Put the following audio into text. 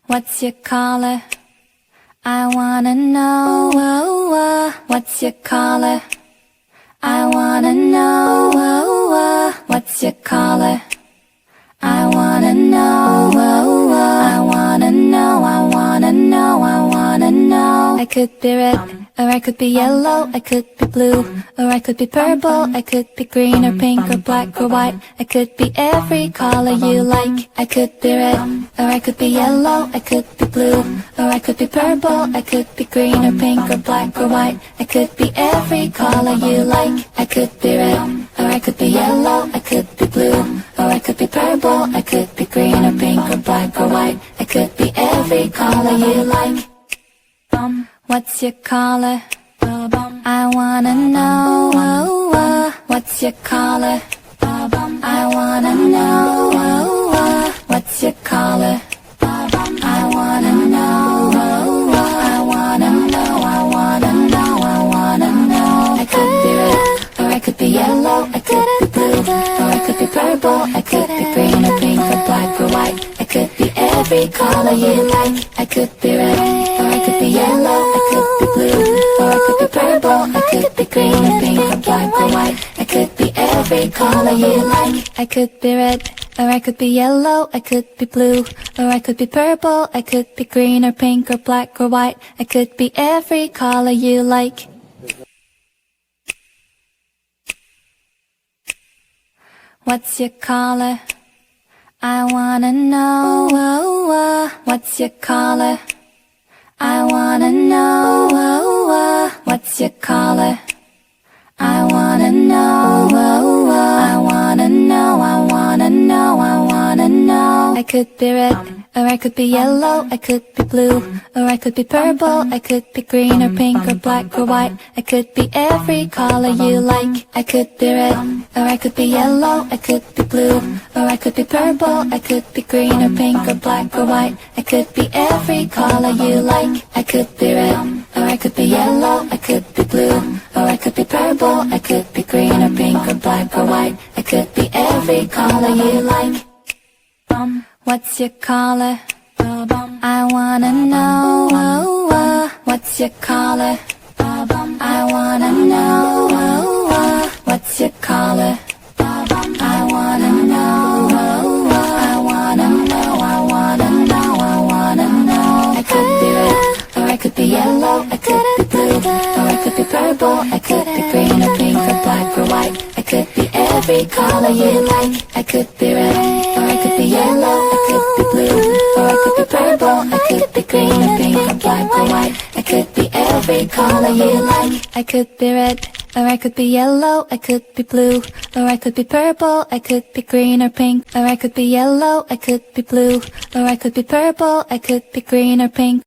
What's your color? I wanna know. What's your color? I wanna know. What's your color? I wanna know. I wanna know. I wanna know. I wanna know. I could be red, or I could be yellow, I could be blue, or I could be purple, I could be green or pink or black or white. I could be every color you like. I could be red, or I could be yellow, I could be blue, or I could be purple, I could be green or pink or black or white. I could be every color you like. I could be red, or I could be yellow, I could be blue, or I could be purple, I could be green or pink or black or white. I could be every color you like. What's your color? I wanna know. What's your color? I wanna know. What's your color? I wanna know. I wanna know. I wanna know. I wanna know. I could be red, or I could be yellow, I could be blue, or I could be purple, I could be green or pink or black or white. I could be every color you like. I could be red, or I could be yellow, I could be blue, or I could be purple, I could be green or pink or black or white. I could be every color you like. I could be red, or I could be yellow, I could be blue, or I could be purple, I could be green or pink or black or white. I could be every color you like. What's your color? I wanna know. What's your color? I wanna know. What's your color? I wanna know. I wanna know. I wanna know. I wanna know. I could be red, or I could be yellow, I could be blue, or I could be purple, I could be green or pink or black or white. I could be every color you like. I could be red, or I could be yellow, I could be blue, or I could be purple, I could be green or pink or black or white. I could be every color you like. I could be red, or I could be yellow, I could be blue, or I could be purple, I could be green or pink or black or white. I could be every color you like. What's your color? I wanna know. What's your color? I wanna know. What's your color? I wanna know. I wanna know. I wanna know. I wanna know. I could be red, or I could be yellow, I could be blue, or I could be purple, I could be green or pink or black or white. I could be every color you like. I could be red, or I could be yellow, I could be blue, or I could be purple, I could be green or pink or black or white. I could be every color you like. I could be red, or I could be yellow, I could be blue, or I could be purple, I could be green or pink, or I could be yellow, I could be blue, or I could be purple, I could be green or pink.